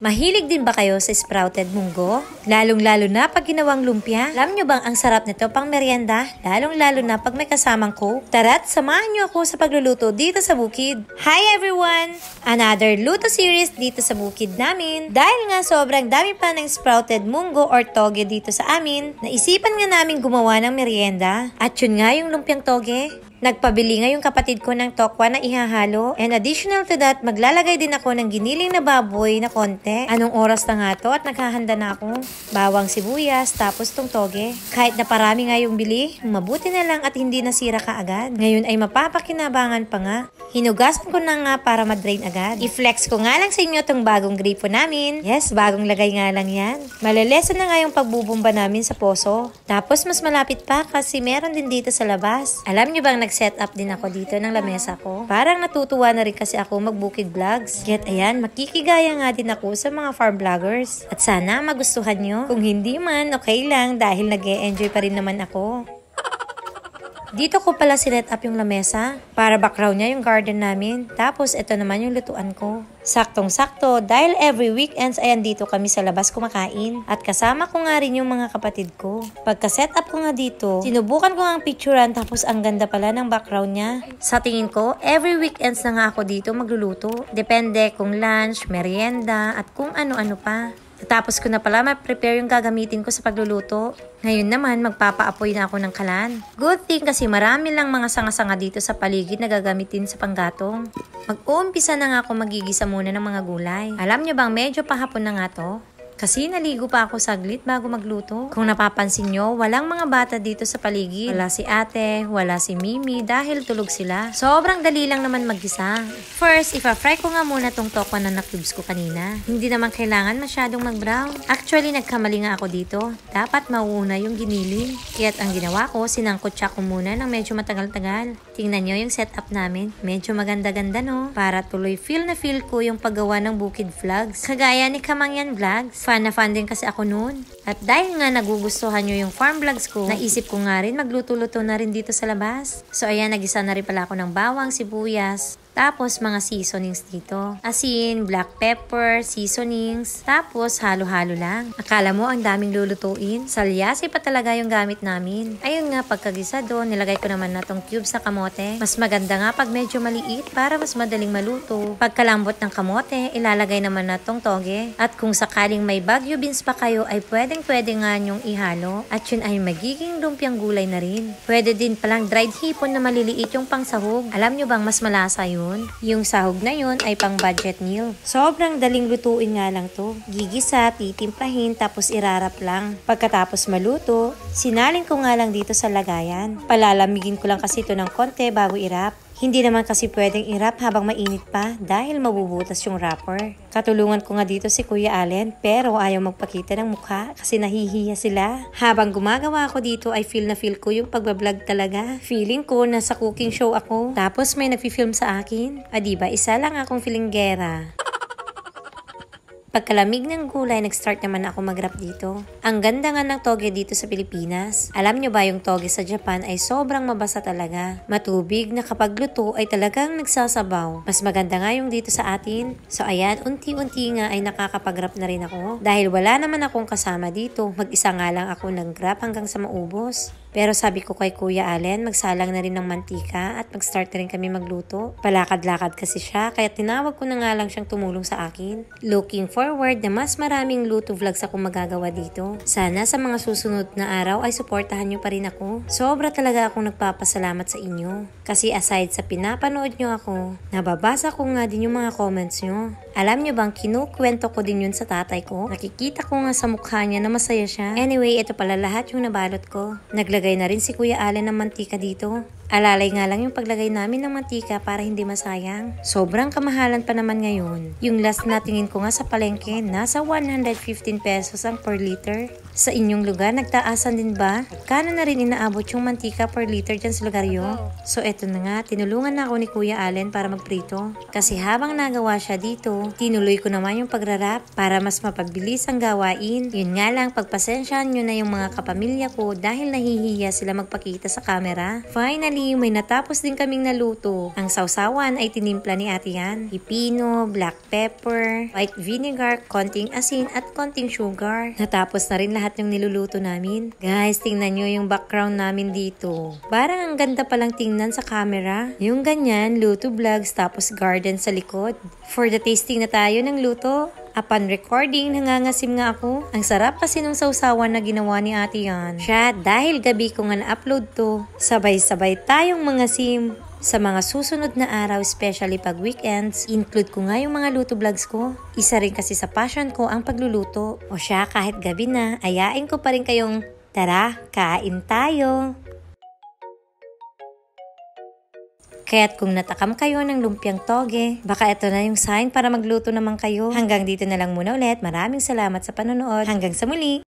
Mahilig din ba kayo sa sprouted munggo? Lalong-lalo na pag ginawang lumpia? Alam nyo bang ang sarap nito pang merienda? Lalong-lalo na pag may kasamang coke? Tara't samahan nyo ako sa pagluluto dito sa bukid. Hi everyone! Another luto series dito sa bukid namin. Dahil nga sobrang dami pa ng sprouted munggo or toge dito sa amin, naisipan nga namin gumawa ng merienda. At yun nga yung lumpiang toge. Nagpabili nga yung kapatid ko ng tokwa na ihahalo. And additional to that, maglalagay din ako ng giniling na baboy na konti. Anong oras na nga to at naghahanda na ako. Bawang sibuyas, tapos tong toge. Kahit na parami nga yung bili, mabuti na lang at hindi nasira kaagad. Ngayon ay mapapakinabangan pa nga. Hinugasan ko na nga para madrain agad. I-flex ko nga lang sa inyo tong bagong gripo namin. Yes, bagong lagay nga lang yan. Malalesan na nga yung pagbubumba namin sa poso. Tapos mas malapit pa kasi meron din dito sa labas. Alam nyo bang set up din ako dito ng lamesa ko. Parang natutuwa na rin kasi ako magbukid vlogs. Yet ayan, makikigaya nga din ako sa mga farm vloggers. At sana magustuhan nyo. Kung hindi man, okay lang dahil nag-e-enjoy pa rin naman ako. Dito ko pala sinet up yung lamesa. Para background niya yung garden namin. Tapos ito naman yung lutuan ko. Saktong-sakto dahil every weekends ay andito kami sa labas kumakain. At kasama ko nga rin yung mga kapatid ko. Pagka-set up ko nga dito, sinubukan ko nga ang picturean tapos ang ganda pala ng background niya. Sa tingin ko, every weekends na nga ako dito magluluto. Depende kung lunch, merienda at kung ano-ano pa. Tapos ko na pala ma-prepare yung gagamitin ko sa pagluluto. Ngayon naman, magpapaapoy na ako ng kalan. Good thing kasi marami lang mga sanga-sanga dito sa paligid na gagamitin sa panggatong. Mag-uumpisa na nga ako magigisa muna ng mga gulay. Alam nyo bang medyo pahapon na nga to? Kasi naligo pa ako saglit bago magluto. Kung napapansin nyo, walang mga bata dito sa paligid. Wala si ate, wala si Mimi dahil tulog sila. Sobrang dali lang naman maggisa. First, ipa-fry ko nga muna tong tokwa na na-cubes ko kanina. Hindi naman kailangan masyadong mag-brown. Actually, nagkamali nga ako dito. Dapat mauuna yung giniling. Kaya't ang ginawa ko, sinangkotsa ko muna ng medyo matagal-tagal. Tingnan nyo yung setup namin. Medyo maganda-ganda no? Para tuloy feel na feel ko yung paggawa ng bukid vlogs. Kagaya ni Kamangyan Vlogs. Fan na fan din kasi ako noon. At dahil nga nagugustuhan nyo yung farm vlogs ko, naisip ko nga rin magluto-luto na rin dito sa labas. So ayan, nagisa na rin pala ako ng bawang, sibuyas, tapos mga seasonings dito. Asin, black pepper, seasonings, tapos halo-halo lang. Akala mo ang daming lulutuin? Salyasi pa talaga yung gamit namin. Ayun nga, pagkagisa doon, nilagay ko naman na tong cubes na kamote. Mas maganda nga pag medyo maliit para mas madaling maluto. Pagkalambot ng kamote, ilalagay naman na tong toge. At kung sakaling may bagyo beans pa kayo, ay pwedeng-pwede nga nyong ihalo. At yun ay magiging lumpiang gulay na rin. Pwede din palang dried hipon na maliliit yung pangsahog. Alam nyo bang mas malasa yun? Yung sahog na yun ay pang budget meal. Sobrang daling lutuin nga lang to. Gigisa, titimplahin, tapos irarap lang. Pagkatapos maluto, sinalin ko nga lang dito sa lagayan. Palalamigin ko lang kasi ito ng konti bago irap. Hindi naman kasi pwedeng irap habang mainit pa dahil mabubutas yung wrapper. Katulungan ko nga dito si Kuya Allen pero ayaw magpakita ng mukha kasi nahihiya sila. Habang gumagawa ako dito ay feel na feel ko yung pagbablog talaga. Feeling ko nasa cooking show ako. Tapos may nagfi-film sa akin. Diba, isa lang akong feelinggera. Pagkalamig ng gulay, nag-start naman ako mag-wrap dito. Ang ganda nga ng toge dito sa Pilipinas. Alam nyo ba yung toge sa Japan ay sobrang mabasa talaga. Matubig na kapag luto ay talagang nagsasabaw. Mas maganda nga yung dito sa atin. So ayan, unti-unti nga ay nakakapag-wrap na rin ako. Dahil wala naman akong kasama dito. Mag-isa nga lang ako nag-wrap hanggang sa maubos. Pero sabi ko kay Kuya Allen, magsalang na rin ng mantika at mag-start na rin kami magluto. Palakad-lakad kasi siya, kaya tinawag ko na nga lang siyang tumulong sa akin. Looking forward na mas maraming luto vlogs ako magagawa dito. Sana sa mga susunod na araw ay suportahan nyo pa rin ako. Sobra talaga akong nagpapasalamat sa inyo. Kasi aside sa pinapanood nyo ako, nababasa ko nga din yung mga comments nyo. Alam nyo bang kinukwento ko din yun sa tatay ko? Nakikita ko nga sa mukha niya na masaya siya. Anyway, ito pala lahat yung nabalot ko. Naglagay na rin si Kuya Allen ng mantika dito. Alalay nga lang yung paglagay namin ng mantika para hindi masayang. Sobrang kamahalan pa naman ngayon. Yung last na tingin ko nga sa palengke, nasa 115 pesos ang per liter. Sa inyong lugar, nagtaasan din ba? Kano na rin inaabot yung mantika per liter dyan sa lugar nyo? So eto na nga, tinulungan na ako ni Kuya Allen para magprito. Kasi habang nagawa siya dito, tinuloy ko naman yung pagrarap para mas mapabilis ang gawain. Yun nga lang, pagpasensyahan nyo na yung mga kapamilya ko dahil nahihiya sila magpakita sa camera. Finally, asim, may natapos din kaming naluto. Ang sausawan ay tinimpla ni Ate Yan. Pipino, black pepper, white vinegar, konting asin at konting sugar. Natapos na rin lahat yung niluluto namin. Guys, tingnan nyo yung background namin dito. Parang ang ganda palang tingnan sa camera. Yung ganyan, luto vlogs tapos garden sa likod. For the tasting na tayo ng luto. Upon recording, nangangasim nga ako. Ang sarap kasi nung sausawan na ginawa ni Ate Yan. Siya, dahil gabi ko nga na-upload to, sabay-sabay tayong mangasim. Sa mga susunod na araw, especially pag weekends, include ko nga yung mga luto vlogs ko. Isa rin kasi sa passion ko ang pagluluto. O siya, kahit gabi na, ayain ko pa rin kayong, tara, kain tayo! Kaya't kung natakam kayo ng lumpiang toge, baka ito na yung sign para magluto naman kayo. Hanggang dito na lang muna ulit. Maraming salamat sa panonood. Hanggang sa muli!